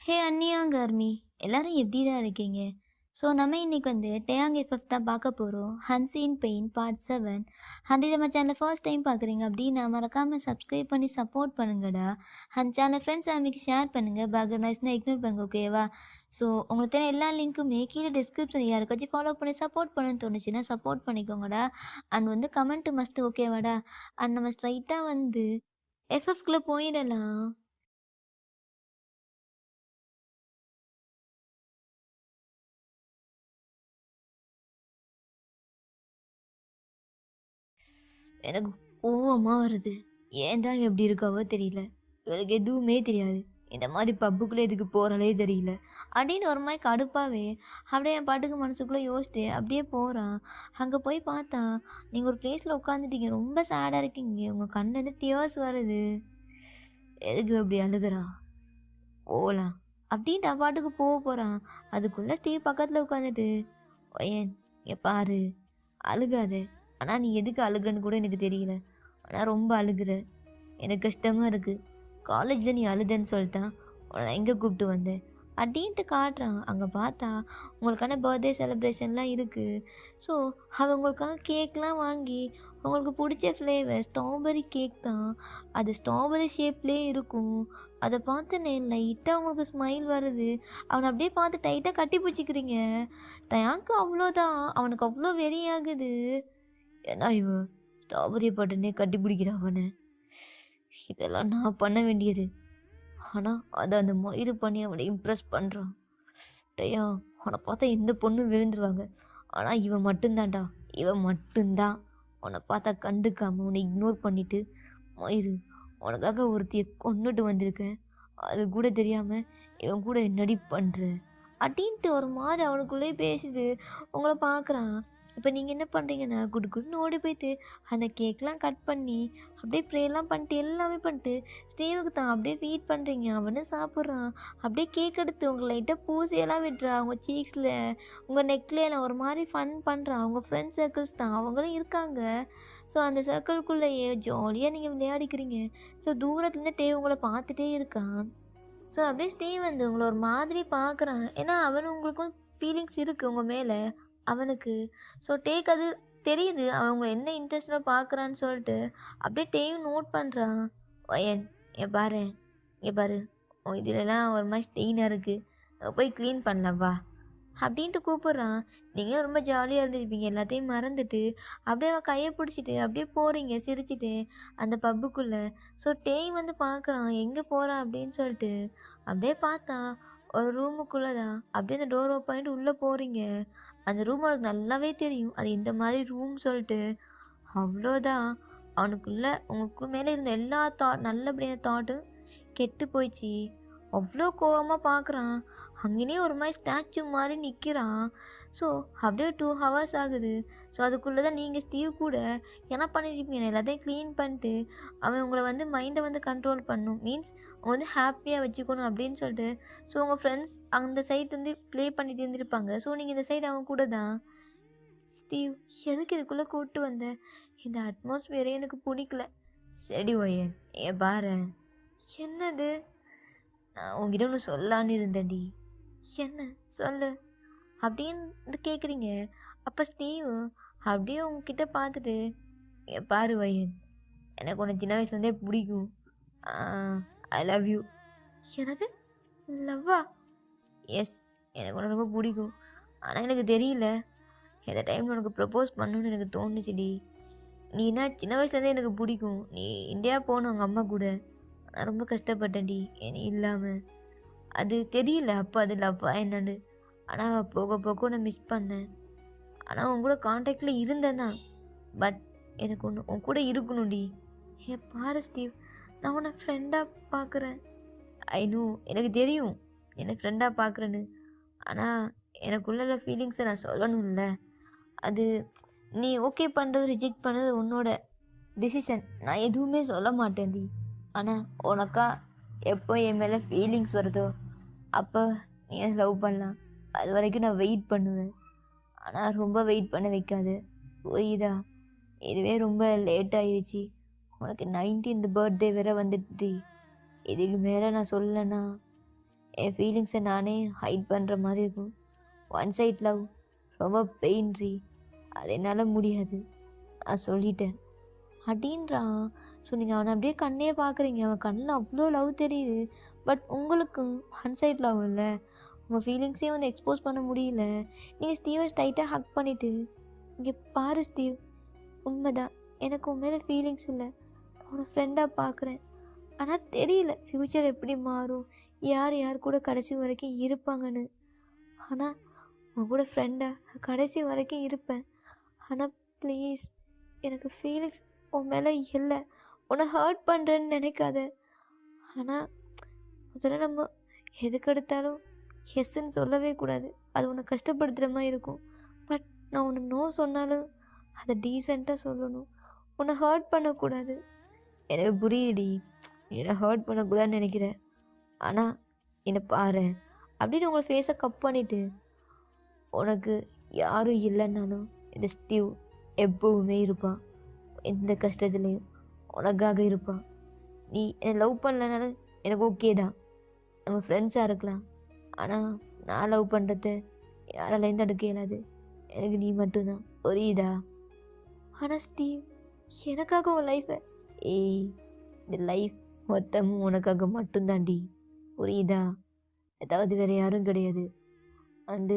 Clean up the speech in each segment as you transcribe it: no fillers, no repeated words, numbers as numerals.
ஹே அன்னியாங்கர்மி எல்லாரும் எப்படிடா இருக்கீங்க? ஸோ நம்ம இன்னைக்கு வந்து டேயாங் எஃப்எஃப் தான் பார்க்க போகிறோம். ஹன்சீன் பெயின் பார்ட் 7. அண்ட் இதை நம்ம சேனலை ஃபர்ஸ்ட் டைம் பார்க்குறீங்க அப்படின்னா மறக்காமல் சப்ஸ்கிரைப் பண்ணி சப்போர்ட் பண்ணுங்கடா. அண்ட் சேனல் ஃப்ரெண்ட்ஸ் ஃபேமிலிக்கு ஷேர் பண்ணுங்கள். பேக்ரவுண்ட் நாய்ஸ்னால் இக்னோர் பண்ணுங்க, ஓகேவா? ஸோ உங்களுக்கு தெரியும் எல்லா லிங்க்குமே கீழே டிஸ்கிரிப்ஷன் யாருக்காச்சும் ஃபாலோ பண்ணி சப்போர்ட் பண்ணணும்னு தோணுச்சுன்னா சப்போர்ட் பண்ணிக்கோங்கடா. அண்ட் வந்து கமெண்ட் மஸ்ட்டு, ஓகேவாடா? அண்ட் நம்ம ஸ்ட்ரைட்டாக வந்து எஃப்எஃப்குள்ளே போயிடலாம். எனக்கு கோவமாக வருது. ஏன் தான் இவ இப்படி இருக்காவோ தெரியல. இவளுக்கு எதுவுமே தெரியாது. இந்த மாதிரி பப்புக்குள்ளே எதுக்கு போகிறாளே தெரியல. அப்படின்னு ஒரு மாதிரி கடுப்பாகவே அப்படியே என் பாட்டுக்கு மனசுக்குள்ளே யோசிச்சுட்டு அப்படியே போகிறான். அங்கே போய் பார்த்தா நீங்கள் ஒரு பிளேஸில் உட்காந்துட்டீங்க. ரொம்ப சேடாக இருக்கீங்க. உங்கள் கண்ணிலேருந்து டியர்ஸ் வருது. எதுக்கு இவ இப்படி அழுகுறா? போகலாம் அப்படின்ட்டு அவன் பாட்டுக்கு போக போகிறான். அதுக்குள்ளே ஸ்டீவ் பக்கத்தில் உட்காந்துட்டு, ஏன் இங்க பாரு, அழுகாத. ஆனால் நீ எதுக்கு அழுகுறன்னு கூட எனக்கு தெரியல. ஆனால் ரொம்ப அழுகுற. எனக்கு கஷ்டமாக இருக்குது. காலேஜில் நீ அழுதன்னு சொல்லிட்டான். உன்னை எங்கே கூப்பிட்டு வந்தேன் அப்படின்ட்டு காட்டுறான். அங்கே பார்த்தா உங்களுக்கான பர்த்டே செலிப்ரேஷன்லாம் இருக்குது. ஸோ அவன் உங்களுக்காக கேக்லாம் வாங்கி உங்களுக்கு பிடிச்ச ஃப்ளேவர் ஸ்ட்ராபெரி கேக் தான். அது ஸ்ட்ராபெரி ஷேப்லேயே இருக்கும். அதை பார்த்து லைட்டாக உங்களுக்கு ஸ்மைல் வருது. அவனை அப்படியே பார்த்து டைட்டாக கட்டி பிடிச்சிக்கிறீங்க. தயாக்கு அவ்வளோதான், அவனுக்கு அவ்வளோ வெறியாகுது. ஏன்னா இவன் ஸ்ட்ராபெரி பட்டனே கட்டி பிடிக்கிறா அவனை. இதெல்லாம் நான் பண்ண வேண்டியது. ஆனால் அதை அந்த மயிறு பண்ணி அவனை இம்ப்ரெஸ் பண்ணுறான். டேயா, அவனை பார்த்தா எந்த பொண்ணும் விழுந்துருவாங்க. ஆனால் இவன் மட்டும்தான்டா, இவன் மட்டும்தான். உன்னை பார்த்தா கண்டுக்காமல் உன்னை இக்னோர் பண்ணிவிட்டு, மயிறு உனக்காக ஒருத்தியை கொண்டுட்டு வந்திருக்கேன், அது கூட தெரியாமல் இவன் கூட என்னடி பண்ணுற அப்படின்ட்டு ஒரு மாதிரி அவனுக்குள்ளே பேசிட்டு உங்களை பார்க்குறான். இப்போ நீங்கள் என்ன பண்ணுறீங்கன்னா குடு குடுன்னு ஓடி போய்ட்டு அந்த கேக்லாம் கட் பண்ணி அப்படியே ப்ரேலாம் பண்ணிட்டு எல்லாமே பண்ணிட்டு ஸ்டீவுக்கு தான் அப்படியே ஃபீட் பண்ணுறீங்க. அவனு சாப்பிட்றான். அப்படியே கேக் எடுத்து உங்கள் லைட்டாக பூசியெல்லாம் விட்டுறா அவங்க சீக்ஸில், உங்கள் நெக்லேயே ஒரு மாதிரி ஃபன் பண்ணுறான். அவங்க ஃப்ரெண்ட் சர்க்கிள்ஸ் தான், அவங்களும் இருக்காங்க. ஸோ அந்த சர்க்கிள்குள்ளேயே ஜாலியாக நீங்கள் விளையாடிக்கிறீங்க. ஸோ தூரத்துலேருந்து டே உங்களை பார்த்துட்டே இருக்கான். ஸோ அப்படியே ஸ்டீவ் வந்து உங்களை ஒரு மாதிரி பார்க்குறான். ஏன்னா அவனு உங்களுக்கும் ஃபீலிங்ஸ் இருக்குது உங்கள் மேலே அவனுக்கு. ஸோ டேக் அது தெரியுது அவங்க என்ன இன்ட்ரெஸ்டாக பார்க்குறான்னு சொல்லிட்டு அப்படியே டேயும் நோட் பண்ணுறான். வயன் இங்கே பாரு, இங்கே பாரு, உன் இதுலலாம் ஒரு மாதிரி ஸ்டெயினாக இருக்குது, போய் க்ளீன் பண்ணலவா அப்படின்ட்டு கூப்பிட்றான். நீங்கள் ரொம்ப ஜாலியாக இருந்துருப்பீங்க, எல்லாத்தையும் மறந்துட்டு அப்படியே அவன் கையை பிடிச்சிட்டு அப்படியே போகிறீங்க சிரிச்சிட்டு அந்த பப்புக்குள்ளே. ஸோ டேய் வந்து பார்க்குறான் எங்கே போகிறான் அப்படின்னு சொல்லிட்டு. அப்படியே பார்த்தா ஒரு ரூமுக்குள்ளே தான். அப்படியே அந்த டோர் ஓப்பன் பண்ணிட்டு உள்ளே போகிறீங்க. அந்த ரூம் அவனுக்கு நல்லாவே தெரியும் அது இந்த மாதிரி ரூம் சொல்லிட்டு. அவ்வளோதான், அவனுக்குள்ளே உங்களுக்கு மேலே இருந்த எல்லா நல்லபடியான தாட்டும் கெட்டு போயிடுச்சு. அவ்வளோ கோவமாக பார்க்குறான். அங்கேயே ஒரு மாதிரி ஸ்டாச்சு மாதிரி நிற்கிறான். ஸோ அப்படியே 2 ஹவர்ஸ் ஆகுது. ஸோ அதுக்குள்ளே தான் நீங்கள் ஸ்டீவ் கூட என்ன பண்ணியிருப்பீங்க, எல்லாத்தையும் க்ளீன் பண்ணிட்டு அவன் உங்களை வந்து மைண்டை வந்து கண்ட்ரோல் பண்ணணும், மீன்ஸ் அவங்க வந்து ஹாப்பியாக வச்சுக்கணும் அப்படின்னு சொல்லிட்டு. ஸோ உங்கள் ஃப்ரெண்ட்ஸ் அந்த சைட் வந்து ப்ளே பண்ணிட்டு இருந்திருப்பாங்க. ஸோ நீங்கள் இந்த சைடு அவன் கூட தான். ஸ்டீவ், எதுக்கு இதுக்குள்ளே கூப்பிட்டு வந்த? இந்த அட்மாஸ்பியரே எனக்கு பிடிக்கல. சரி ஒயன், ஏன் பாரு. என்னது? நான் உங்ககிட்ட ஒன்று சொல்லான்னு இருந்தேன்டி. என்ன சொல்லு அப்படின்னு கேட்குறீங்க. அப்போ ஸ்டீவ் அப்படியே உங்ககிட்ட பார்த்துட்டு, பாரு வயன், எனக்கு உன்னை சின்ன வயசுலேருந்தே பிடிக்கும். I love you. என்னது லவ்வா? எஸ், எனக்கு உனக்கு ரொம்ப பிடிக்கும். ஆனால் எனக்கு தெரியல எந்த டைமில் உனக்கு ப்ரப்போஸ் பண்ணணுன்னு எனக்கு தோணுச்சுடி. நீ என்ன சின்ன வயசுலேருந்தே எனக்கு பிடிக்கும். நீ இந்தியா போகணும் உங்கள் அம்மா கூட. நான் ரொம்ப கஷ்டப்பட்டேன்டி நீ இல்லாமல். அது தெரியல அப்போ அது லவ்வா என்னன்னு. ஆனால் போக போக நான் மிஸ் பண்ணேன். ஆனால் உன் கூட கான்டாக்டில் இருந்தேன் தான். பட் எனக்கு ஒன்று உன் கூட இருக்கணும்டி. ஏன் பாரு ஸ்டீவ், நான் உன்னை ஃப்ரெண்டாக பார்க்குறேன். ஐ நோ, எனக்கு தெரியும் என்னை ஃப்ரெண்டாக பார்க்குறேன்னு. ஆனால் எனக்குள்ள ஃபீலிங்ஸை நான் சொல்லணும்ல. அது நீ ஓகே பண்ணுறது ரிஜெக்ட் பண்ணுறது உன்னோட டிசிஷன். நான் எதுவுமே சொல்ல மாட்டேன்டி. ஆனால் உனக்கா எப்போ என் மேலே ஃபீலிங்ஸ் வருதோ அப்போ நீ லவ் பண்ணலாம். அது வரைக்கும் நான் வெயிட் பண்ணுவேன். ஆனால் ரொம்ப வெயிட் பண்ண வைக்காது, புரியுதா? இதுவே ரொம்ப லேட் ஆயிடுச்சு. உனக்கு 19th பர்த்டே வேற வந்துட்டு. இதுக்கு மேலே நான் சொல்லலைன்னா என் ஃபீலிங்ஸை நானே ஹைட் பண்ணுற மாதிரி இருக்கும். ஒன் சைட் லவ் ரொம்ப பெயின்ட்ரி, அது என்னால் முடியாது, நான் சொல்லிட்டேன் அப்படின்றான். ஸோ நீங்கள் அவனை அப்படியே கண்ணே பார்க்குறீங்க, அவன் கண்ணில் அவ்வளோ லவ் தெரியுது. பட் உங்களுக்கு ஒன் சைட் லவ் இல்லை, உங்கள் ஃபீலிங்ஸையும் வந்து எக்ஸ்போஸ் பண்ண முடியல. நீங்கள் ஸ்டீவை டைட்டாக ஹக் பண்ணிவிட்டு, இங்கே பாரு ஸ்டீவ், உண்மைதான் எனக்கு உன் மேலே ஃபீலிங்ஸ் இல்லை, உன்னோட ஃப்ரெண்டாக பார்க்குறேன். ஆனால் தெரியல ஃப்யூச்சர் எப்படி மாறும், யார் யார் கூட கடைசி வரைக்கும் இருப்பாங்கன்னு. ஆனால் உன் கூட ஃப்ரெண்டாக கடைசி வரைக்கும் இருப்பேன். ஆனால் ப்ளீஸ் எனக்கு ஃபீலிங்ஸ் உன் மேலே இல்லை, உன்னை ஹர்ட் பண்ணுறேன்னு நினைக்காத. ஆனால் முதல்ல நம்ம எதுக்கெடுத்தாலும் எஸ்ன்னு சொல்லவே கூடாது, அது உன்னை கஷ்டப்படுத்துகிற மாதிரி இருக்கும். பட் நான் உன்னை நோ சொன்னாலும் அதை டீசெண்டாக சொல்லணும், உன்னை ஹர்ட் பண்ணக்கூடாது. எனக்கு புரியுடி, என்னை ஹர்ட் பண்ணக்கூடாதுன்னு நினைக்கிறேன். ஆனால் என்னை பாரு அப்படின்னு உங்களை ஃபேஸை கப் பண்ணிவிட்டு, உனக்கு யாரும் இல்லைன்னாலும் இந்த ஸ்டீவ் எப்போவுமே இருப்பான், எந்த கஷ்டத்துலேயும் உனக்காக இருப்பான். நீ என்னை லவ் பண்ணலனாலும் எனக்கு ஓகே தான், நம்ம ஃப்ரெண்ட்ஸாக இருக்கலாம். ஆனால் நான் லவ் பண்ணுறத யாராலையும் தடுக்க இயலாது, எனக்கு நீ மட்டும்தான், புரியுதா? ஆனால் ஸ்டீவ் எனக்காக உன் லைஃப்பை, ஏய் இந்த லைஃப் மொத்தமும் உனக்காக மட்டும்தான்டி, புரியுதா? ஏதாவது வேறு யாரும் கிடையாது. அண்டு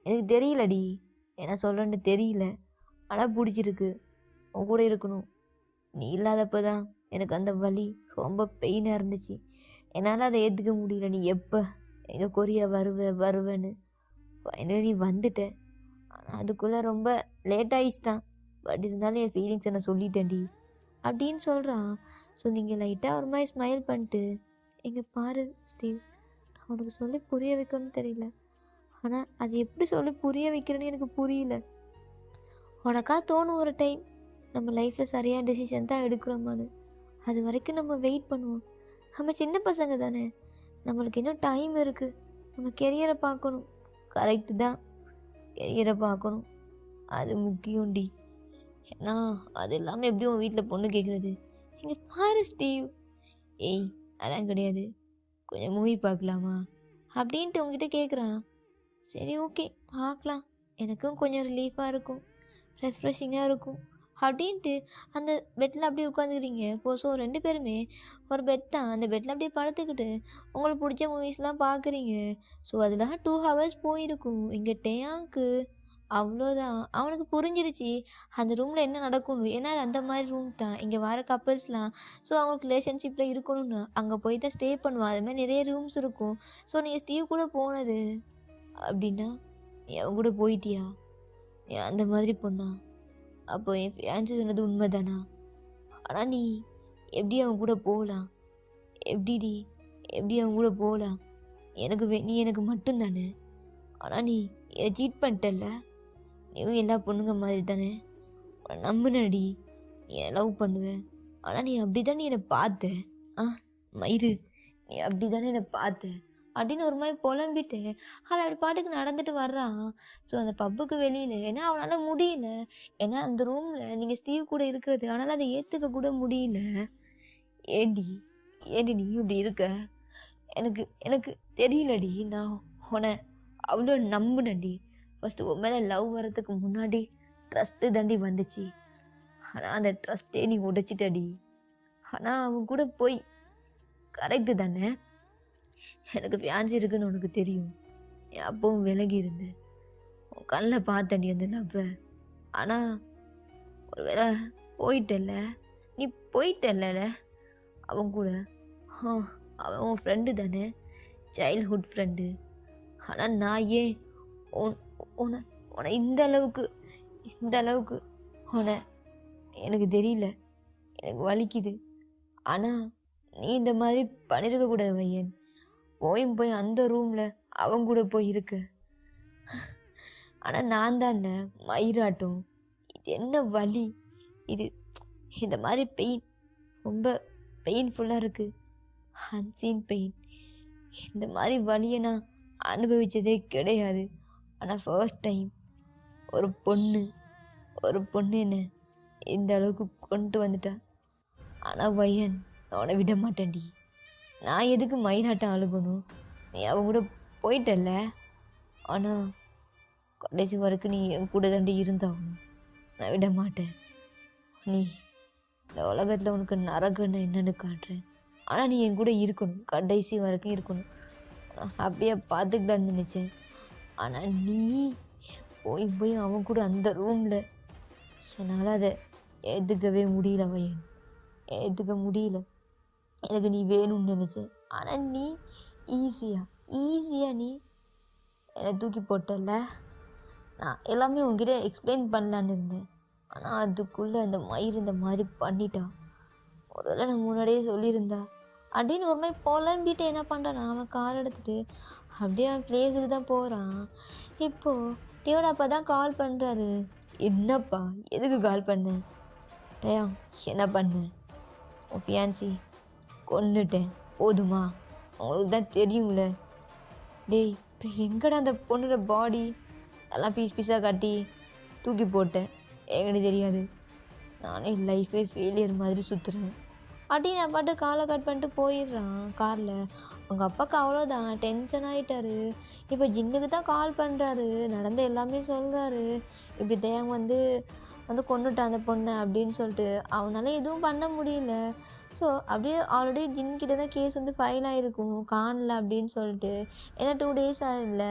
எனக்கு தெரியலடி, என்ன சொல்கிறேன்னு தெரியல, ஆனால் பிடிச்சிருக்கு, உன் கூட இருக்கணும். நீ இல்லாதப்போ தான் எனக்கு அந்த வலி ரொம்ப பெயினாக இருந்துச்சு, என்னால் அதை ஏற்றுக்க முடியல. நீ எப்போ எங்கள் கொரியா வருவேன்னு ஃபைனலி வந்துட்டேன். ஆனால் அதுக்குள்ளே ரொம்ப லேட் ஆகிடுச்சு தான், பட் இருந்தாலும் என் ஃபீலிங்ஸை நான் சொல்லிட்டேன்டி அப்படின்னு சொல்கிறான். ஸோ நீங்கள் லைட்டாக ஒரு மாதிரி ஸ்மைல் பண்ணிட்டு, எங்கே பாரு ஸ்டீவ், நான் உனக்கு சொல்லி புரிய வைக்கணும்னு தெரியல, ஆனால் அது எப்படி சொல்லி புரிய வைக்கிறேன்னு எனக்கு புரியல. உனக்கா தோணும் ஒரு டைம் நம்ம லைஃப்பில் சரியான டெசிஷன் தான் எடுக்கிறோமான்னு, அது வரைக்கும் நம்ம வெயிட் பண்ணுவோம். நம்ம சின்ன பசங்க தானே, நம்மளுக்கு இன்னும் டைம் இருக்குது, நம்ம கெரியரை பார்க்கணும். கரெக்டு தான், கெரியரை பார்க்கணும், அது முக்கியம்டி. ஏன்னா அது இல்லாமல் எப்படி உன் வீட்டில் பொண்ணு கேட்குறது? இங்கே பாரு ஸ்டீவ், ஏய் அதான் கிடையாது, கொஞ்சம் மூவி பார்க்கலாமா அப்படின்ட்டு உங்ககிட்ட கேட்குறான். சரி ஓகே பார்க்கலாம், எனக்கும் கொஞ்சம் ரிலீஃபாக இருக்கும், ரெஃப்ரெஷிங்காக இருக்கும் அப்படின்ட்டு அந்த பெட்டில் அப்படியே உட்காந்துக்கிறீங்க. இப்போது ஸோ 2 பேருமே ஒரு பெட் தான், அந்த பெட்டில் அப்படியே படுத்துக்கிட்டு உங்களுக்கு பிடிச்ச மூவிஸ்லாம் பார்க்குறீங்க. ஸோ அதில் 2 ஹவர்ஸ் போயிருக்கும். இங்கே டேயாங்க்கு அவ்வளோதான், அவனுக்கு புரிஞ்சிருச்சு அந்த ரூமில் என்ன நடக்கணும். ஏன்னா அது அந்த மாதிரி ரூம் தான், இங்கே வர கப்புள்ஸ்லாம் ஸோ அவங்களுக்கு ரிலேஷன்ஷிப்பில் இருக்கணும்னு அங்கே போய் தான் ஸ்டே பண்ணுவான். அது மாதிரி நிறைய ரூம்ஸ் இருக்கும். ஸோ நீங்கள் ஸ்டீவ் கூட போனது அப்படின்னா நீ அவன் கூட போயிட்டியா? நீ அந்த மாதிரி பொண்ணா? அப்போ என் ஃபியான்சி சொன்னது உண்மை தானா? ஆனால் நீ எப்படி அவன் கூட போகலாம்? எப்படி அவன் கூட போகலாம்? நீ எனக்கு மட்டும்தானே. ஆனால் நீ என்னை சீட் பண்ணிட்டல்ல, நீயும் எல்லா பொண்ணுங்க மாதிரி தானே, உன்னை நம்புனடி, நீ என்னை லவ் பண்ணுவேன். ஆனால் நீ அப்படி தானே என்னை பார்த்த, மயிறு நீ அப்படி தானே என்னை பார்த்த அப்படின்னு ஒரு மாதிரி புலம்பிட்டேன். அவன் அப்படி பாட்டுக்கு நடந்துட்டு வர்றான். ஸோ அந்த பப்புக்கு வெளியில், ஏன்னா அவனால் முடியல, ஏன்னா அந்த ரூமில் நீங்கள் ஸ்டீவ் கூட இருக்கிறது அவனால் அதை ஏற்றுக்க கூட முடியல. ஏண்டி நீ இப்படி இருக்க? எனக்கு தெரியலடி, நான் உன்னை அவ்வளோ நம்புனடி. ஃபஸ்ட்டு உன் மேலே லவ் வர்றதுக்கு முன்னாடி ட்ரஸ்ட்டு தாண்டி வந்துச்சு, ஆனால் அந்த ட்ரஸ்ட்டே நீ உடைச்சிட்டடி. ஆனால் அவன் கூட போய், கரெக்டு தானே, எனக்கு ஃபியான்சி இருக்குன்னு உனக்கு தெரியும், என் அப்பவும் விலகி இருந்தேன், உன் கண்ணில் பார்த்தடி அந்த லவ்வை. ஆனால் ஒரு வேளை நீ போயிட்டல்ல அவன் கூட. அவன் உன் ஃப்ரெண்டு தானே, சைல்ட்ஹுட் ஃப்ரெண்டு. ஆனால் நான் ஏன் உன்னை இந்த அளவுக்கு உன்னை, எனக்கு தெரியல, எனக்கு வலிக்குது. ஆனால் நீ இந்த மாதிரி பண்ணியிருக்கக்கூடாது வையன். போய் அந்த ரூமில் அவன் கூட போய் இருக்க. ஆனால் நான் தானே மயிராட்டம், இது என்ன வலி இது? இந்த மாதிரி பெயின் ரொம்ப பெயின்ஃபுல்லாக இருக்குது, அன்சீன் பெயின். இந்த மாதிரி வலியை நான் அனுபவித்ததே கிடையாது. ஆனால் ஃபர்ஸ்ட் டைம் ஒரு பொண்ணு என்னை இந்த அளவுக்கு கொண்டு வந்துட்டா. ஆனால் வையன், நான் உன்னை விட மாட்டேன்டி. நான் எதுக்கு மயிலாட்டம் அழுகணும்? நீ அவன் கூட போயிட்டல்ல. ஆனால் கடைசி வரைக்கும் நீ என் கூட தாண்டி இருந்தாகணும். நான் விட மாட்டேன். நீ இந்த உலகத்தில் உனக்கு நரகன்னு என்னன்னு காட்டுறேன். ஆனால் நீ என் கூட இருக்கணும், கடைசி வரைக்கும் இருக்கணும். நான் ஹாப்பியாக பார்த்துக்கலான்னு நினச்சேன். ஆனால் நீ போய் போய் அவன் கூட அந்த ரூமில், என்னால் அதை ஏற்றுக்கவே முடியல வயன், ஏற்றுக்க முடியல. எனக்கு நீ வேணும்னு நினச்சேன். ஆனால் நீ ஈஸியாக நீ என்னை தூக்கி போட்டல. நான் எல்லாமே உங்ககிட்ட எக்ஸ்பிளைன் பண்ணலான்னு இருந்தேன். ஆனால் அதுக்குள்ளே அந்த மயிர் இந்த மாதிரி பண்ணிட்டான். ஒருவேளை நான் முன்னாடியே சொல்லியிருந்தா அப்படின்னு ஒரு மாதிரி புலம்பிட்டு என்ன பண்ணுறான், அவன் கார் எடுத்துகிட்டு அப்படியே அவன் பிளேஸுக்கு தான் போகிறான். இப்போது டேயோட அப்பா தான் கால் பண்ணுறாரு. என்னப்பா, எதுக்கு கால் பண்ண? டேயா, என்ன பண்ண? உன் ஃபியான்சி கொன்னுட்டேன், போதுமா? அவங்களுக்கு தான் தெரியும்ல. டேய், இப்போ எங்கடா அந்த பொண்ணோட பாடி? எல்லாம் பீஸ் பீஸாக கட்டி தூக்கி போட்டேன், எங்களுக்கு தெரியாது. நானே லைஃபே ஃபெயிலியர் மாதிரி சுற்றுறேன் அப்படின்னு நான் பாட்டு காலை கட் பண்ணிட்டு போயிடுறான் காரில். அவங்க அப்பாவுக்கு அவ்வளோதான், டென்ஷன் ஆகிட்டாரு. இப்போ ஜின்னுக்கு தான் கால் பண்ணுறாரு, நடந்த எல்லாமே சொல்கிறாரு. இப்படி தேவன் வந்து கொன்னுட்டான் அந்த பொண்ணை அப்படின்னு சொல்லிட்டு. அவனால் எதுவும் பண்ண முடியல. ஸோ அப்படியே ஆல்ரெடி ஜின்கிட்ட தான் கேஸ் வந்து ஃபைல் ஆகிருக்கும், காணல அப்படின்னு சொல்லிட்டு. ஏன்னா 2 days ஆகல.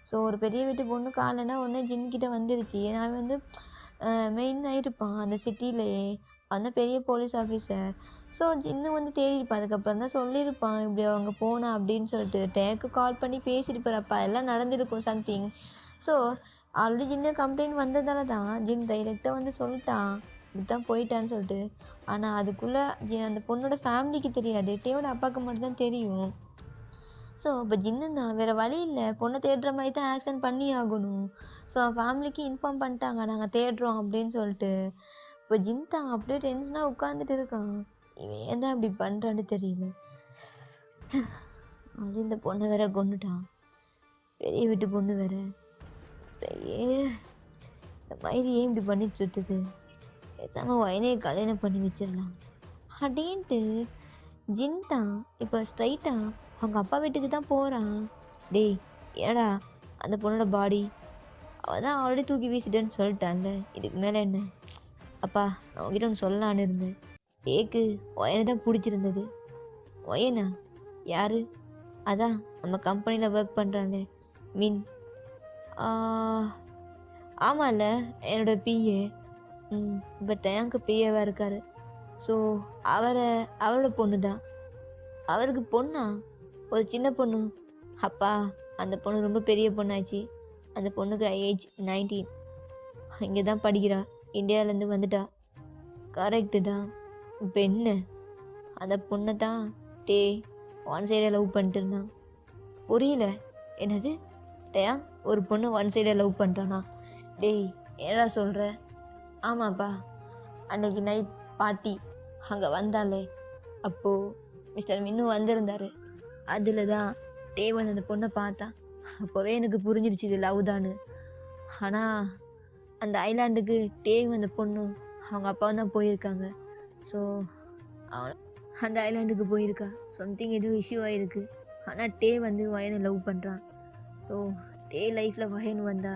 ஸோ ஒரு பெரிய வீட்டு பொண்ணு காணலைன்னா உடனே ஜின்கிட்ட வந்துருச்சு. நான் வந்து மெயின் ஆகிருப்பான் அந்த சிட்டிலேயே, அந்த பெரிய போலீஸ் ஆஃபீஸர். ஸோ ஜின்னு வந்து தேடிருப்பான். அதுக்கப்புறம் தான் சொல்லியிருப்பான் இப்படி அவங்க போனா அப்படின்னு சொல்லிட்டு. டேக்கு கால் பண்ணி பேசியிருப்பாரப்பா, எல்லாம் நடந்திருக்கும் சம்திங். ஸோ ஆல்ரெடி ஜின்னு கம்ப்ளைண்ட் வந்ததால தான் ஜின் டைரெக்டாக வந்து சொல்லிட்டான் இப்படி தான் போயிட்டான்னு சொல்லிட்டு. ஆனால் அதுக்குள்ளே அந்த பொண்ணோட ஃபேமிலிக்கு தெரியாது, டேயோட அப்பாவுக்கு மட்டும்தான் தெரியும். ஸோ இப்போ ஜின்னு தான் வேறு வழி இல்லை, பொண்ணை தேடுற மாதிரி தான் ஆக்ஷன் பண்ணி ஆகணும். ஸோ அவன் ஃபேமிலிக்கு இன்ஃபார்ம் பண்ணிட்டாங்க நாங்கள் தேடுறோம் அப்படின்னு சொல்லிட்டு. இப்போ ஜின் தான் அப்படியே டென்ஷனாக உட்காந்துட்டு இருக்கான். இவன் ஏன் தான் இப்படி பண்ணுறான்னு தெரியல. அப்படி இந்த பொண்ணை வேற கொண்டுட்டான், பெரிய வீட்டு பொண்ணு வேற. இந்த மாதிரி ஏன் இப்படி பண்ணி சுட்டுது? பேசாமல் வயனையை கல்யாணம் பண்ணி வச்சிடலாம் அப்படின்ட்டு ஜின் தான் இப்போ ஸ்ட்ரைட்டாக அவங்க அப்பா வீட்டுக்கு தான் போகிறான். டேய், ஏடா அந்த பொண்ணோட பாடி? அவள் தான் ஆல்ரெடி தூக்கி வீசிட்டேன்னு சொல்லிட்டான்ல, இதுக்கு மேலே என்ன? அப்பா, நான் உங்ககிட்ட ஒன்று சொல்லலான்னு இருந்தேன். ஏக்கு ஒயனை தான் பிடிச்சிருந்தது. ஒயனா? யார்? அதான் நம்ம கம்பெனியில் ஒர்க் பண்ணுறானே மீன். ஆமாம்ல, என்னோட பிஏ. பட் எனக்கு பிஏவாக இருக்கார். ஸோ அவரோட பொண்ணு தான். அவருக்கு பொண்ணா? ஒரு சின்ன பொண்ணு. அப்பா, அந்த பொண்ணு ரொம்ப பெரிய பொண்ணாச்சு. அந்த பொண்ணுக்கு ஏஜ் 19. இங்கே தான் படிக்கிறா, இந்தியாவிலேருந்து வந்துட்டா. கரெக்டு தான். இப்போ என்ன? அந்த பொண்ணை தான் டே ஒன் சைடாக லவ் பண்ணிட்டு இருந்தான். புரியல. என்னது? டேயா, ஒரு பொண்ணு ஒன் சைடாக லவ் பண்ணுறானா? டேய், ஏடா சொல்கிற? ஆமாப்பா, அன்னைக்கு நைட் பார்ட்டி அங்கே வந்தாலே, அப்போது மிஸ்டர் மின்னு வந்திருந்தார். அதில் தான் தேவன் அந்த பொண்ணை பார்த்தான். அப்போவே எனக்கு புரிஞ்சிருச்சு இது லவ் தான்னு. ஆனால் அந்த ஐலாண்டுக்கு டேவும் அந்த பொண்ணும் அவங்க அப்பாவும் தான் போயிருக்காங்க. ஸோ அவன் அந்த ஐலாண்டுக்கு போயிருக்கா. சம்திங் ஏதோ இஷ்யூ ஆகிருக்கு. ஆனால் டே வந்து வயனை லவ் பண்ணுறான். ஸோ டே லைஃப்பில் வயன் வந்தா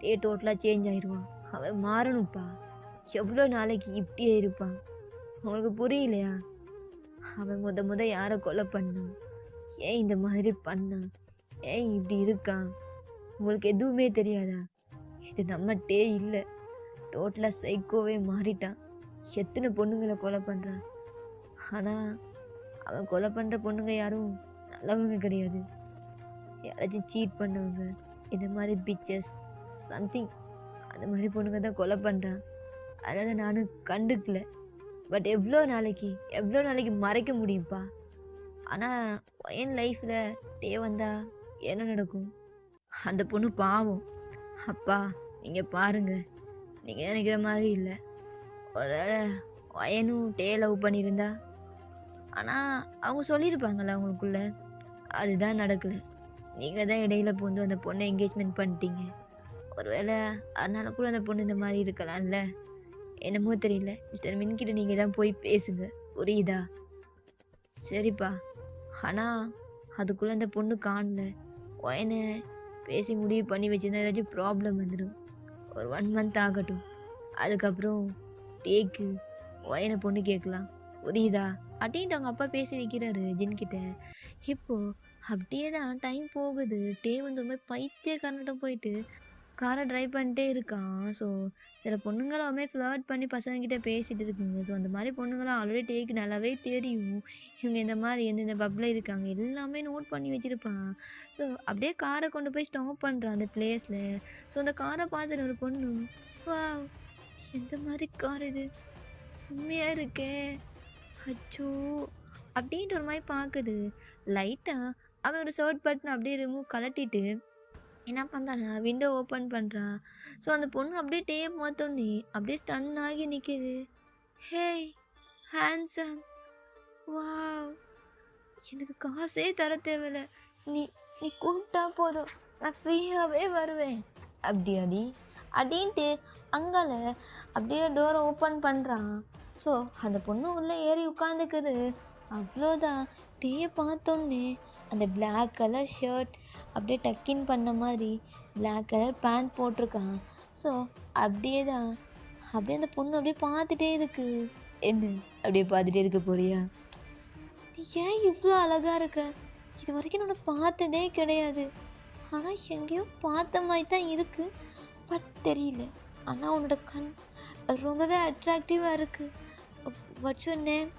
டே டோட்டலாக சேஞ்ச் ஆயிடுவான். அவன் மாறணும்ப்பா. எவ்வளோ நாளைக்கு இப்படியே இருப்பான்? உங்களுக்கு புரியலையா? அவன் முத யாரை கொலை பண்ணான்? ஏன் இந்த மாதிரி பண்ணான்? ஏன் இப்படி இருக்கான்? உங்களுக்கு எதுவுமே தெரியாதா? இது நம்ம டே இல்லை, டோட்டலாக சைக்கோவே மாறிட்டான். எத்தனை பொண்ணுங்களை கொலை பண்ணுறான். ஆனால் அவன் கொலை பண்ணுற பொண்ணுங்க யாரும் நல்லவங்க கிடையாது. யாராச்சும் சீட் பண்ணவங்க, இந்த மாதிரி பிச்சர்ஸ் சம்திங், அந்த மாதிரி பொண்ணுங்க தான் கொலை பண்ணுறான். அதனால் நானும் கண்டுக்கல. பட் எவ்வளோ நாளைக்கு மறைக்க முடியும்ப்பா? ஆனால் என் லைஃப்பில் டே வந்தா என்ன நடக்கும்? அந்த பொண்ணு பாவம். அப்பா, நீங்கள் பாருங்கள், நீங்கள் நினைக்கிற மாதிரி இல்லை. ஒரு வயனும் டே லவ் பண்ணியிருந்தா, ஆனால் அவங்க சொல்லியிருப்பாங்களே அவங்களுக்குள்ள, அதுதான் நடக்கலை. நீங்கள் தான் இடையில பூந்து அந்த பொண்ணை என்கேஜ்மெண்ட் பண்ணிட்டீங்க. ஒருவேளை அதனால கூட அந்த பொண்ணு இந்த மாதிரி இருக்கலாம்ல, என்னமோ தெரியல. மிஸ்டர் மின்கிட்ட நீங்கள் தான் போய் பேசுங்க, புரியுதா? சரிப்பா. ஆனால் அதுக்குள்ளே அந்த பொண்ணு காணல. ஒயனை பேசி முடிவு பண்ணி வச்சுருந்தா ஏதாச்சும் ப்ராப்ளம் வந்துடும். ஒரு 1 மந்த் ஆகட்டும். அதுக்கப்புறம் டேக்கு ஒயனை பொண்ணு கேட்கலாம். புரியுதா? அப்படின்ட்டு அவங்க அப்பா பேசி வைக்கிறாரு ஜின்கிட்ட. இப்போது அப்படியே தான் டைம் போகுது. டே வந்து ஒரு மாதிரி பைத்தியக்காரன்கிட்ட போயிட்டு காரை ட்ரைவ் பண்ணிட்டே இருக்கான். ஸோ சில பொண்ணுங்களாமே ஃப்ளர்ட் பண்ணி பசங்கக்கிட்ட பேசிகிட்டு இருக்குங்க. ஸோ அந்த மாதிரி பொண்ணுங்களாம் ஆல்ரெடி டேக்கு நல்லாவே தெரியும். இவங்க இந்த மாதிரி எந்தெந்த பப்பில் இருக்காங்க எல்லாமே நோட் பண்ணி வச்சுருப்பான். ஸோ அப்படியே காரை கொண்டு போய் ஸ்டாப் பண்ணுறான் அந்த பிளேஸில். ஸோ அந்த காரை பார்த்துட்டு ஒரு பொண்ணு, வாவ் எந்த மாதிரி கார் இது, செம்மையாக இருக்கே, அச்சோ அப்படின்ட்டு ஒரு மாதிரி பார்க்குது. லைட்டாக அவன் ஒரு ஷர்ட் பட்டன் அப்படியே ரிமூவ் கலட்டிட்டு என்ன பண்ணுறான்னா விண்டோ ஓப்பன் பண்ணுறான். ஸோ அந்த பொண்ணு அப்படியே டேப் பார்த்தோன்னே அப்படியே ஸ்டன் ஆகி நிற்கிது. ஹேய் ஹேண்ட்ஸம், வாவ் எனக்கு காசே தர தேவையில்ல, நீ நீ கூப்பிட்டா போதும் நான் ஃப்ரீயாகவே வருவேன் அப்படியாடி அப்படின்ட்டு அங்கால அப்படியே டோரை ஓப்பன் பண்ணுறான். ஸோ அந்த பொண்ணு உள்ளே ஏறி உட்காந்துக்குது. அவ்வளோதான். டேயை பார்த்தோன்னே அந்த பிளாக் கலர் ஷர்ட் அப்படியே டக்கின் பண்ண மாதிரி பிளாக் கலர் பேண்ட் போட்டிருக்கான். ஸோ அப்படியே தான் அப்படியே அந்த பொண்ணு அப்படியே பார்த்துட்டே இருக்கு. என்ன அப்படியே பார்த்துட்டே இருக்க போறியா? நீ ஏன் இவ்வளோ அழகாக இருக்க? இது வரைக்கும் நான் பார்த்ததே கிடையாது. ஆனால் எங்கேயோ பார்த்த மாதிரி தான் இருக்குது, பட் தெரியல. ஆனால் உன்னோட கண் ரொம்பவே அட்ராக்டிவாக இருக்குது. What's your name?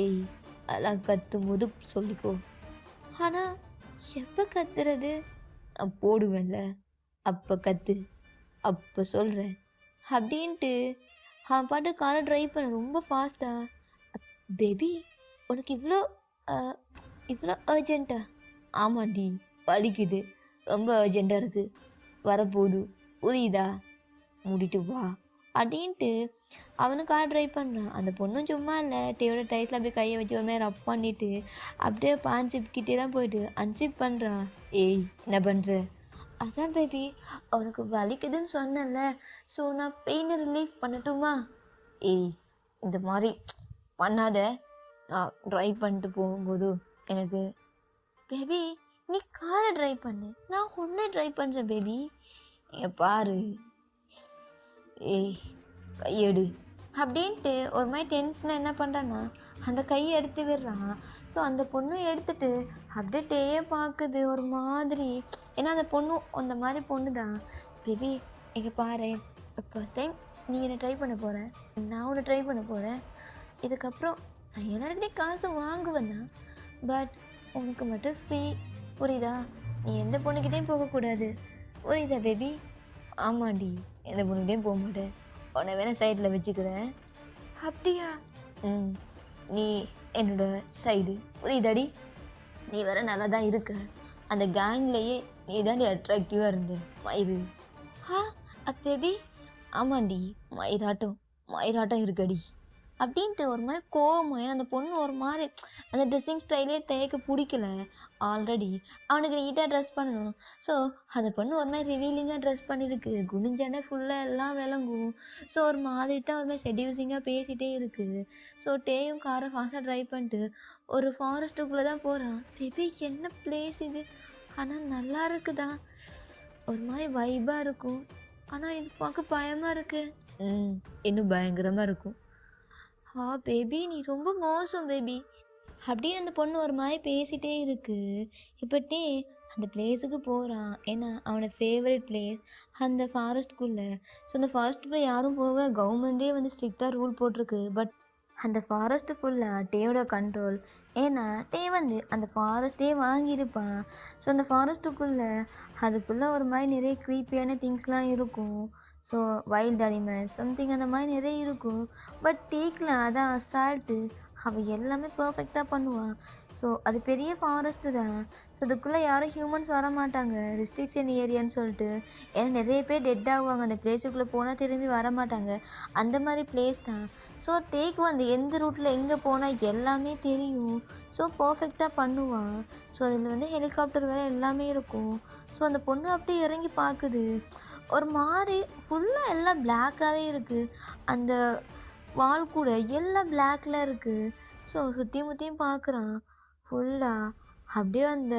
ஏய் அதெல்லாம் கத்தும் போது சொல்லிக்கோ. ஆனால் எப்போ கத்துறது? நான் போடுவேன்ல அப்போ கற்று, அப்போ சொல்கிறேன் அப்படின்ட்டு அவன் பாட்டு காரை ட்ரைவ் பண்ண ரொம்ப ஃபாஸ்ட்டாக. பேபி உனக்கு இவ்வளோ அர்ஜென்ட்டா? ஆமாண்டி வலிக்குது, ரொம்ப அர்ஜெண்ட்டாக இருக்குது, வரப்போகுது, புரியுதா, மூடிட்டு வா அப்படின்ட்டு அவனும் கார் ட்ரைவ் பண்ணுறான். அந்த பொண்ணும் சும்மா இல்லை, டேயோட டைஸில் அப்படியே கையை வச்சு ஒரு மாதிரி ரப் பண்ணிவிட்டு அப்படியே அன்சிப்கிட்டே தான் போயிட்டு அன்சிப் பண்ணுறான். ஏய் என்ன பண்ணுற? அதான் பேபி அவனுக்கு வலிக்குதுன்னு சொன்னேன்ல, ஸோ நான் பெயினை ரிலீஃப் பண்ணட்டுமா? ஏய் இந்த மாதிரி பண்ணாத, நான் ட்ரைவ் பண்ணிட்டு போகும்போது எனக்கு. பேபி நீ காரை ட்ரைவ் பண்ணு, நான் ஒன்றே ட்ரைவ் பண்ணுறேன் பேபி. இங்கே பாரு, ஏய் கையெடு அப்படின்ட்டு ஒரு மாதிரி டென்ஷனாக என்ன பண்ணுறான்னா அந்த கையை எடுத்து விடுறான். ஸோ அந்த பொண்ணும் எடுத்துட்டு அப்படியே டேயே பார்க்குது ஒரு மாதிரி. ஏன்னா அந்த பொண்ணும் அந்த மாதிரி பொண்ணு தான். பேபி இங்கே பாரு, ஃபர்ஸ்ட் டைம் நீ என்னை ட்ரை பண்ண போகிறேன், நான் உன்னை ட்ரை பண்ண போகிறேன். இதுக்கப்புறம் நான் எல்லாருக்கிட்டே காசு வாங்குவேன் தான், பட் உனக்கு மட்டும் ஃப்ரீ, புரியுதா? நீ எந்த பொண்ணுக்கிட்டேயும் போகக்கூடாது, புரியுதா பேபி? ஆமாண்டி எந்த பொண்ணுக்கிட்டேயும் போக மாட்டேன், உன்னை வேணால் சைடில் வச்சுக்கிறேன். அப்படியா? நீ என்னோட சைடு, புரியுதாடி? நீ வேற நல்லா தான் இருக்க, அந்த கேங்லேயே நீ தாண்டி அட்ராக்டிவாக இருந்த மயிறு. பேபி ஆமாண்டி மயிராட்டம் இருக்கடி அப்படின்ட்டு ஒரு மாதிரி கோவமாக. ஏன்னா அந்த பொண்ணு ஒரு மாதிரி அந்த ட்ரெஸ்ஸிங் ஸ்டைலே தேய்க்க பிடிக்கல. ஆல்ரெடி அவனுக்கு நீட்டாக ட்ரெஸ் பண்ணணும். ஸோ அந்த பொண்ணு ஒரு மாதிரி ரிவீலிங்காக ட்ரெஸ் பண்ணியிருக்கு, குனிஞ்சானே ஃபுல்லாக எல்லாம் விளங்கும். ஸோ ஒரு மாதிரி தான் ஒரு மாதிரி செடியூசிங்காக பேசிகிட்டே இருக்குது. ஸோ டேயும் காரை ஃபாஸ்ட்டாக ட்ரைவ் பண்ணிட்டு ஒரு ஃபாரஸ்ட்டுக்குள்ளே தான் போகிறான். பேபி என்ன பிளேஸ் இது, ஆனால் நல்லா இருக்குதா, ஒரு மாதிரி வைபாக இருக்கும், ஆனால் இது பார்க்க பயமாக இருக்குது. இன்னும் பயங்கரமாக இருக்கும். பேபி நீ ரொம்ப மோசம் பேபி அப்படின்னு அந்த பொண்ணு ஒரு மாதிரி பேசிகிட்டே இருக்குது. இப்போட்டே அந்த பிளேஸுக்கு போகிறான். ஏன்னா அவனோட ஃபேவரட் பிளேஸ் அந்த ஃபாரஸ்ட்குள்ளே. ஸோ அந்த ஃபாரஸ்ட்டுக்குள்ளே யாரும் போக கவர்மெண்ட்டே வந்து ஸ்ட்ரிக்டாக ரூல் போட்டிருக்கு. பட் அந்த ஃபாரஸ்ட்டு ஃபுல்லாக டேயோட கண்ட்ரோல். ஏன்னா டே வந்து அந்த ஃபாரஸ்ட்டே வாங்கியிருப்பான். ஸோ அந்த ஃபாரஸ்ட்டுக்குள்ளே அதுக்குள்ளே ஒரு மாதிரி நிறைய க்ரீப்பியான திங்ஸ்லாம் இருக்கும். ஸோ வைல்ட் அனிமல்ஸ் சம்திங் அந்த மாதிரி நிறைய இருக்கும். பட் டேக்கில் அதான் அசால்ட்டு, அவன் எல்லாமே பர்ஃபெக்டாக பண்ணுவான். ஸோ அது பெரிய ஃபாரஸ்ட்டு தான். ஸோ அதுக்குள்ளே யாரும் ஹியூமன்ஸ் வர மாட்டாங்க, ரெஸ்ட்ரிக்ஷன் ஏரியான்னு சொல்லிட்டு. ஏன்னா நிறைய பேர் டெட் ஆகுவாங்க அந்த பிளேஸுக்குள்ளே போனால், திரும்பி வர மாட்டாங்க, அந்த மாதிரி பிளேஸ் தான். ஸோ டேக் வந்து எந்த ரூட்டில் எங்கே போனால் எல்லாமே தெரியும். ஸோ பர்ஃபெக்டாக பண்ணுவான். ஸோ அதில் வந்து ஹெலிகாப்டர் வேறு எல்லாமே இருக்கும். ஸோ அந்த பொண்ணு அப்படியே இறங்கி பார்க்குது. ஒரு மாதிரி ஃபுல்லாக எல்லாம் பிளாக்காகவே இருக்குது. அந்த வால் கூட எல்லாம் பிளாக்கில் இருக்குது. ஸோ சுற்றி முற்றியும் பார்க்குறான். ஃபுல்லாக அப்படியே அந்த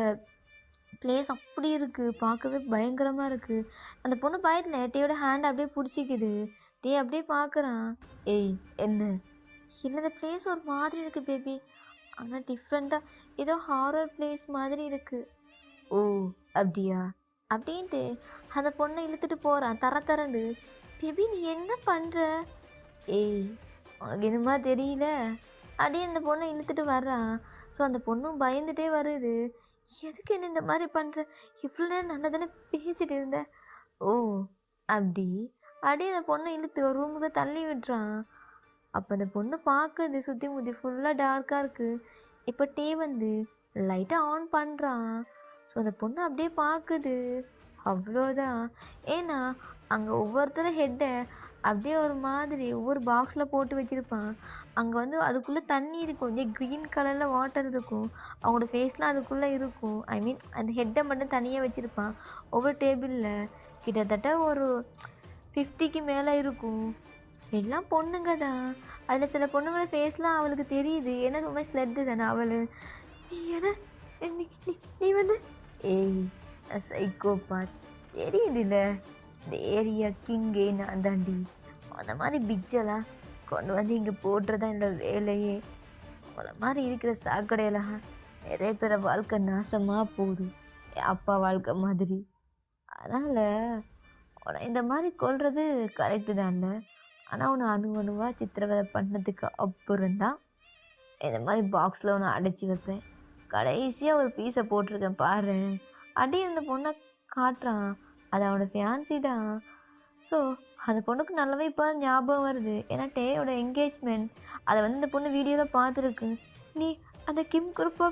பிளேஸ் அப்படி இருக்குது, பார்க்கவே பயங்கரமாக இருக்குது. அந்த பொண்ணு பயத்தில் டேயோட ஹேண்ட் அப்படியே பிடிச்சிக்குது. டே அப்படியே பார்க்குறான். ஏய் என்ன? இல்லை இந்த பிளேஸ் ஒரு மாதிரி இருக்குது பேபி, ஆனால் டிஃப்ரெண்ட்டாக ஏதோ ஹாரர் பிளேஸ் மாதிரி இருக்குது. ஓ அப்படியா? அப்படின்ட்டு அந்த பொண்ணை இழுத்துட்டு போகிறான் தர தரண்டு. பேபி நீ என்ன பண்ணுற? ஏய் உனக்கு என்னமா தெரியல? அப்படியே அந்த பொண்ணை இழுத்துட்டு வர்றான். ஸோ அந்த பொண்ணும் பயந்துட்டே வருது. எதுக்கு என்ன இந்த மாதிரி பண்ணுற? இவ்வளோ நேரம் நல்லா தானே பேசிட்டு இருந்தேன். ஓ அப்படி அப்படியே அந்த பொண்ணை இழுத்து ஒரு ரூமுக்கு தள்ளி விட்டுறான். அப்போ அந்த பொண்ணு பார்க்குது, சுற்றி முற்றி ஃபுல்லாக டார்க்காக இருக்குது. இப்போ டே வந்து லைட்டாக ஆன் பண்ணுறான். ஸோ அந்த பொண்ணு அப்படியே பார்க்குது. அவ்வளோதான். ஏன்னா அங்கே ஒவ்வொருத்தரும் ஹெட்டை அப்படியே ஒரு மாதிரி ஒவ்வொரு பாக்ஸில் போட்டு வச்சுருப்பான். அங்கே வந்து அதுக்குள்ளே தண்ணி இருக்கும், கொஞ்சம் க்ரீன் கலரில் வாட்டர் இருக்கும். அவங்களோட ஃபேஸ்லாம் அதுக்குள்ளே இருக்கும். ஐ மீன் அந்த ஹெட்டை மட்டும் தனியாக வச்சுருப்பான். ஒவ்வொரு டேபிளில் கிட்டத்தட்ட ஒரு 50க்கு மேலே இருக்கும். எல்லாம் பொண்ணுங்க தான். அதில் சில பொண்ணுங்களோட ஃபேஸ்லாம் அவளுக்கு தெரியுது. ஏன்னா ரொம்ப ஸ்லெட்டு தானே அவள். ஏன்னா நீ நீ நீ வந்து ஏய் சைக்கோபாத் தெரியுதுல்ல, இந்த ஏரியா கிங்கே நான் தாண்டி. அந்த மாதிரி பிச்செல்லாம் கொண்டு வந்து இங்கே போட்டுறதான் என்னோட வேலையே. உங்களை மாதிரி இருக்கிற சாக்கடையெல்லாம் நிறைய பேரை வாழ்க்கை நாசமாக போகுது, என் அப்பா வாழ்க்கை மாதிரி. அதனால் உன்னை இந்த மாதிரி கொள்வது கரெக்டு தான் இல்லை, ஆனால் உன்னை அணுவாக சித்திரவதை பண்ணதுக்கு அப்புறம்தான் இந்த மாதிரி பாக்ஸில் ஒன்று அடைச்சி வைப்பேன். கடைசியாக ஒரு பீஸை போட்டிருக்கேன் பாரு. அடி அந்த பொண்ணை காட்டுறான். அது அவனோட ஃபியான்சி தான். ஸோ அந்த பொண்ணுக்கு நல்லாவே இப்போ ஞாபகம் வருது. ஏன்னா டேயோட என்கேஜ்மெண்ட் அதை வந்து இந்த பொண்ணு வீடியோவில் பார்த்துருக்கு. நீ அந்த கிம் குரூப்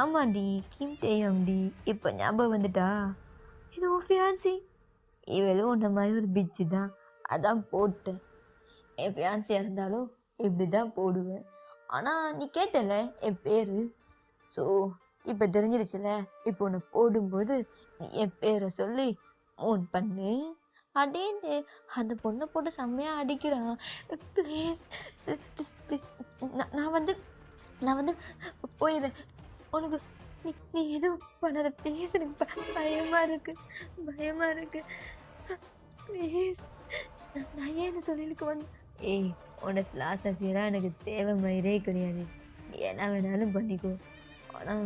ஆமாண்டி கிம் டேயம்டி, இப்போ ஞாபகம் வந்துட்டா? இது உன் ஃபியான்சி? இவளும் உன்ன மாதிரி ஒரு பிச்சு தான், அதான் போட்டேன். என் ஃபியான்சியாக இருந்தாலும் இப்படி தான் போடுவேன். ஆனால் நீ கேட்டல என் பேர். ஸோ இப்போ தெரிஞ்சிருச்சுல, இப்போ ஒன்று போடும்போது நீ என் பேரை சொல்லி ஃபோன் பண்ணு அப்படின்ட்டு அந்த பொண்ணை போட்டு செம்மையாக அடிக்கிறான். ப்ளீஸ் ப்ளீஸ் நான் வந்து போயிடுறேன். உனக்கு நீ நீ எதுவும் பண்ணாத ப்ளீஸ். எனக்கு பயமாக இருக்குது ப்ளீஸ். நான் ஏன் இந்த தொழிலுக்கு வந்து ஏய் உன்னோட ஃபிலாசபியெல்லாம் எனக்கு தேவை மயிரே கிடையாது. நீ என்ன வேணாலும் பண்ணிக்கோ. ஆனால்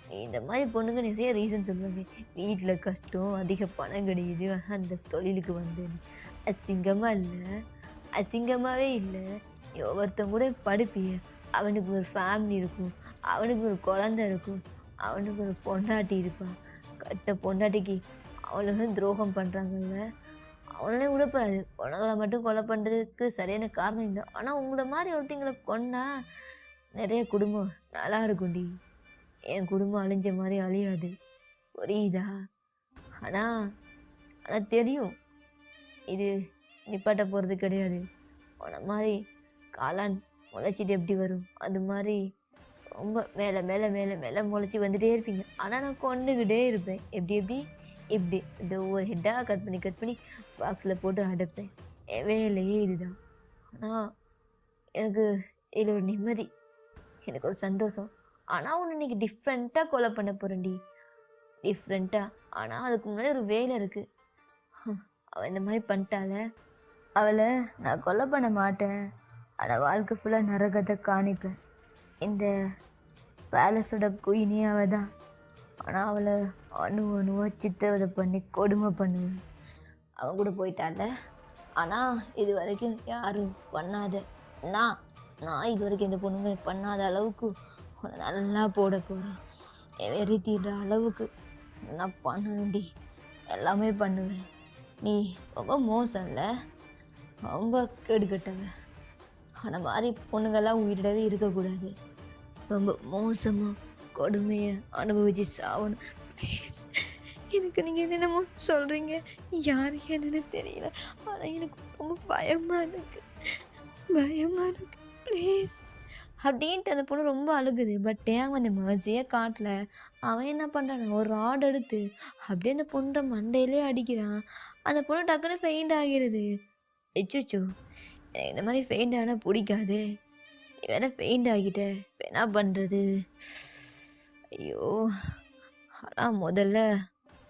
நீ இந்த மாதிரி பொண்ணுங்க நிறைய ரீசன் சொல்லுவாங்க. வீட்டில் கஷ்டம், அதிக பணம் கிடையாது, அந்த தொழிலுக்கு வந்து அசிங்கமாக இல்லை, அசிங்கமாகவே இல்லை. நீ ஒவ்வொருத்தங்க கூட படுப்பிய, அவனுக்கு ஒரு ஃபேமிலி இருக்கும், அவனுக்கு ஒரு குழந்தை இருக்கும், அவனுக்கு ஒரு பொண்டாட்டி இருப்பான். கட்ட பொண்டாட்டிக்கு அவளுங்களும் துரோகம் பண்ணுறாங்கல்ல, அவனே விடப்படாது. பொண்ணுங்களை மட்டும் கொலை பண்ணுறதுக்கு சரியான காரணம் இல்லை. ஆனால் உங்களை மாதிரி ஒருத்தங்களை கொண்டா நிறைய குடும்பம் நல்லா இருக்கும்டி. என் குடும்பம் அழிஞ்ச மாதிரி அழியாது, புரியுதா? ஆனால் தெரியும் இது நிப்பாட்ட போகிறது கிடையாது. உன மாதிரி காளான் முளைச்சிட்டு எப்படி வரும் அது மாதிரி ரொம்ப மேலே மேலே மேலே மேலே முளைச்சி வந்துகிட்டே இருப்பீங்க. ஆனால் நான் கொண்டுக்கிட்டே இருப்பேன். எப்படி இப்படி ஒவ்வொரு ஹெட்டாக கட் பண்ணி பாக்ஸில் போட்டு அடைப்பேன். என் வேலையே இதுதான். ஆனால் எனக்கு இதில் ஒரு நிம்மதி, எனக்கு ஒரு சந்தோஷம். ஆனால் ஒன்று இன்றைக்கி டிஃப்ரெண்ட்டாக கொலை பண்ண போகிறேன்டி, டிஃப்ரெண்ட்டாக. ஆனால் அதுக்கு முன்னாடி ஒரு வேலை இருக்குது. அவள் இந்த மாதிரி பண்ணிட்டால, அவளை நான் கொலை பண்ண மாட்டேன். ஆனால் வாழ்க்கை ஃபுல்லாக நரகத்தை காணிப்பேன். இந்த பேலஸோட குயினே அவள் தான். ஆனால் அவளை அணுவாக சித்திரவதை பண்ணி கொடுமை பண்ணுவேன். அவன் கூட போயிட்டால. ஆனால் இது வரைக்கும் யாரும் பண்ணாத நான் இது வரைக்கும் இந்த பொண்ணுங்க பண்ணாத அளவுக்கு உன்னை நல்லா போட போகிறேன். என் வெறி தீர்ற அளவுக்கு நான் பண்ணணுண்டி, எல்லாமே பண்ணுவேன். நீ ரொம்ப மோசம் இல்லை, ரொம்ப கெடுக்கட்டவ. அந்த மாதிரி பொண்ணுங்கள்லாம் உயிரிடவே இருக்கக்கூடாது. ரொம்ப மோசமாக கொடுமையை அனுபவிச்சு சாவணும். ப்ளீஸ், எனக்கு நீங்கள் என்னென்னமோ சொல்கிறீங்க, யார் என்னன்னு தெரியல. ஆனால் எனக்கு ரொம்ப பயமாக இருக்குது ப்ளீஸ் அப்படின்ட்டு அந்த பொண்ணு ரொம்ப அழுகுது. பட் ஏன் அந்த மர்சியே காட்டல. அவன் என்ன பண்ணுறான், ஒரு ராட் எடுத்து அப்படியே அந்த பொண்ணை மண்டையிலே அடிக்கிறான். அந்த பொண்ணு டக்குன்னு ஃபெயிண்ட் ஆகிடுது. எச்சோ, எனக்கு இந்த மாதிரி ஃபெயிண்ட் ஆனால் பிடிக்காது. நீ வேணா ஃபெயிண்ட் ஆகிட்ட, இப்போ என்ன பண்ணுறது? ஐயோ! ஆனால் முதல்ல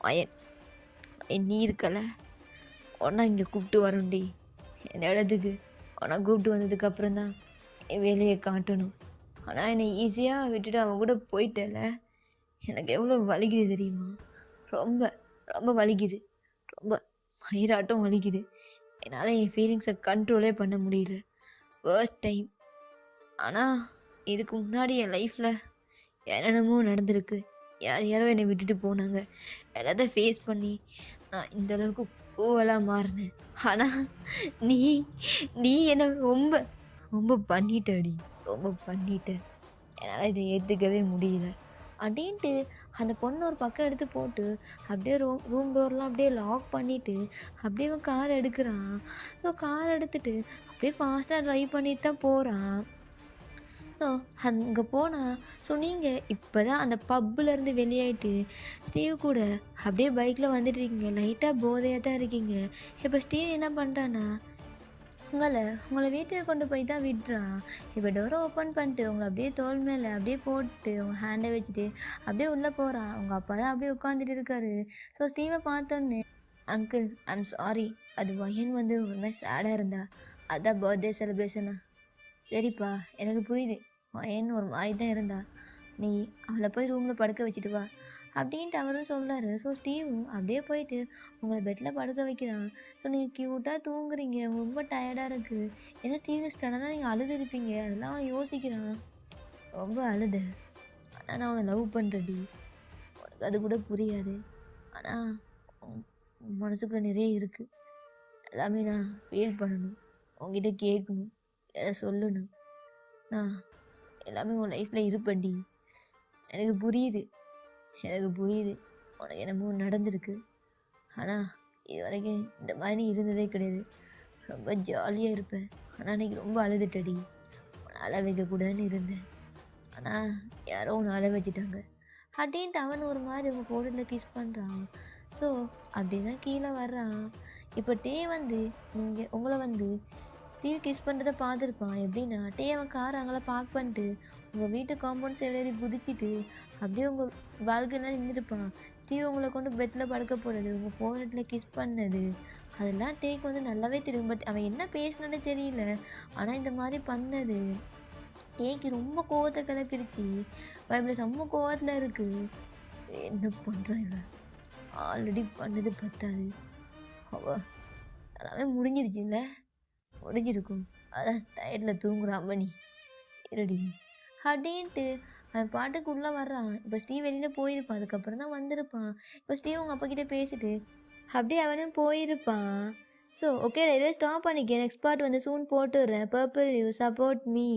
மயன் நீ இருக்கல உன்னை இங்கே கூப்பிட்டு வரோண்டி இந்த இடத்துக்கு. உன்னை கூப்பிட்டு வந்ததுக்கப்புறம் தான் என் வேலையை காட்டணும். ஆனால் என்னை ஈஸியாக விட்டுட்டு அவன் கூட போயிட்டல. எனக்கு எவ்வளோ வலிக்குது தெரியுமா? ரொம்ப ரொம்ப வலிக்குது. ரொம்ப மயிராட்டம் வலிக்குது. என்னால் என் ஃபீலிங்ஸை கண்ட்ரோலே பண்ண முடியல. First time. ஆனால் இதுக்கு முன்னாடி என் லைஃப்பில் என்னென்னமோ நடந்திருக்கு. யார் யாரோ என்னை விட்டுட்டு போனாங்க. எல்லாத்தையும் ஃபேஸ் பண்ணி நான் இந்த அளவுக்கு ப்ரூவலாக மாறினேன். ஆனால் நீ நீ என்னை ரொம்ப ரொம்ப பண்ணிட்டடி. ரொம்ப பண்ணிட்ட. என்னால் இதை ஏற்றுக்கவே முடியல அப்படின்ட்டு அந்த பொண்ணு ஒரு பக்கம் எடுத்து போட்டு அப்படியே ரூம் டோர்லாம் அப்படியே லாக் பண்ணிவிட்டு அப்படியே அவன் கார் எடுக்கிறான். ஸோ கார் எடுத்துகிட்டு அப்படியே ஃபாஸ்ட்டாக ட்ரைவ் பண்ணிட்டு தான் போகிறான். ஸோ அங்கே போனால் ஸோ நீங்கள் இப்போ தான் அந்த பப்புலேருந்து வெளியாயிட்டு ஸ்டீவ் கூட அப்படியே பைக்கில் வந்துட்டு இருக்கீங்க. லைட்டாக போதையாக தான் இருக்கீங்க. இப்போ ஸ்டீவ் என்ன பண்ணுறான்னா உங்களை வீட்டுக்கு கொண்டு போய் தான் விட்டுறான். இப்போ டோரை ஓப்பன் பண்ணிட்டு உங்களை அப்படியே தோள் மேலே அப்படியே போட்டு உங்கள் ஹேண்டை வச்சுட்டு அப்படியே உள்ளே போகிறான். உங்கள் அப்பா தான் அப்படியே உட்காந்துட்டு இருக்காரு. ஸோ ஸ்டீவை பார்த்தோன்னே, அங்கிள் ஐம் சாரி, அது வயன் வந்து ஒரு மாதிரி சேடாக இருந்தா, அதான் பர்த்டே செலிப்ரேஷனா. சரிப்பா எனக்கு புரியுது, வயன் ஒரு மாதிரி தான் இருந்தா, நீ அவளை போய் ரூமில் படுக்க வச்சுட்டு வா அப்படின்ட்டு அவரும் சொல்கிறாரு. ஸோ ஸ்டீவும் அப்படியே போயிட்டு உங்களை பெட்டில் படுக்க வைக்கிறான். ஸோ நீங்கள் க்யூட்டாக தூங்குறீங்க, உங்களுக்கு ரொம்ப டயர்டாக இருக்குது. ஏன்னா ஸ்டீவ் ஸ்டடனாக நீங்கள் அழுதுருப்பீங்க. அதெல்லாம் அவன் யோசிக்கிறான். ரொம்ப அழுத. ஆனால் நான் அவனை லவ் பண்ணுறடி. உனக்கு அது கூட புரியாது. ஆனால் மனசுக்குள்ளே நிறைய இருக்குது. எல்லாமே நான் ஃபீல் பண்ணணும், உங்ககிட்ட கேட்கணும், எதை சொல்லணும். நான் எல்லாமே உன் லைஃப்பில் இருப்பேன்டி. எனக்கு புரியுது, எனக்கு புரியுது உனக்கு என்னமோ நடந்திருக்கு. ஆனால் இது வரைக்கும் இந்த மாதிரி இருந்ததே கிடையாது. ரொம்ப ஜாலியாக இருப்பேன். ஆனால் அன்றைக்கி ரொம்ப அழுதுட்டடி. உன்னை அழ வைக்கக்கூடாதுன்னு இருந்தேன். ஆனால் யாரோ ஒன்று அழ வச்சுட்டாங்க அப்படின்ட்டு அவன் ஒரு மாதிரி உங்கள் ஃபோட்டோவில் கிஸ் பண்ணுறான். ஸோ அப்படி தான் கீழே வர்றான். இப்போ டே வந்து உங்களை வந்து ஸ்டீவ் கிஸ் பண்ணுறதை பார்த்துருப்பான். எப்படின்னா டே அவன் கார் அங்கெல்லாம் பார்க் பண்ணிட்டு உங்கள் வீட்டு காம்பவுண்ட் சைடில் ஏறி குதிச்சிட்டு அப்படியே உங்கள் பால்கனியில் நின்றுருப்பான். ஸ்டீவ் உங்களை கொண்டு பெட்டில் படுக்க போடுறது, உங்கள் ஃபோனில் கிஸ் பண்ணது, அதெல்லாம் டேக்கு வந்து நல்லாவே தெரியும். பட் அவன் என்ன பேசினானே தெரியல. ஆனால் இந்த மாதிரி பண்ணது டேக்கு ரொம்ப கோவத்தை கிளப்பிருச்சு. பைபிள் செம்ம கோவத்தில் இருக்குது. என்ன பண்ணுறான் இவன்? ஆல்ரெடி பண்ணது பத்தாது. அவ எல்லாமே முடிஞ்சிருச்சுல்ல, முடிஞ்சிருக்கும். அதான் டயர்டில் தூங்குறான் மணி இருடி அப்படின்ட்டு அவன் பாட்டுக்கு உள்ளே வர்றான். இப்போ ஸ்டீவ் வெளியில் போயிருப்பான். அதுக்கப்புறம் தான் வந்திருப்பான். இப்போ ஸ்டீவ் உங்கள் அப்பா கிட்டே பேசிட்டு அப்படியே அவனும் போயிருப்பான். ஸோ ஓகே, இதே ஸ்டாப் பண்ணிக்க. நெக்ஸ்ட் பார்ட் வந்து சூன் போட்டுடுறேன். Purple you support me.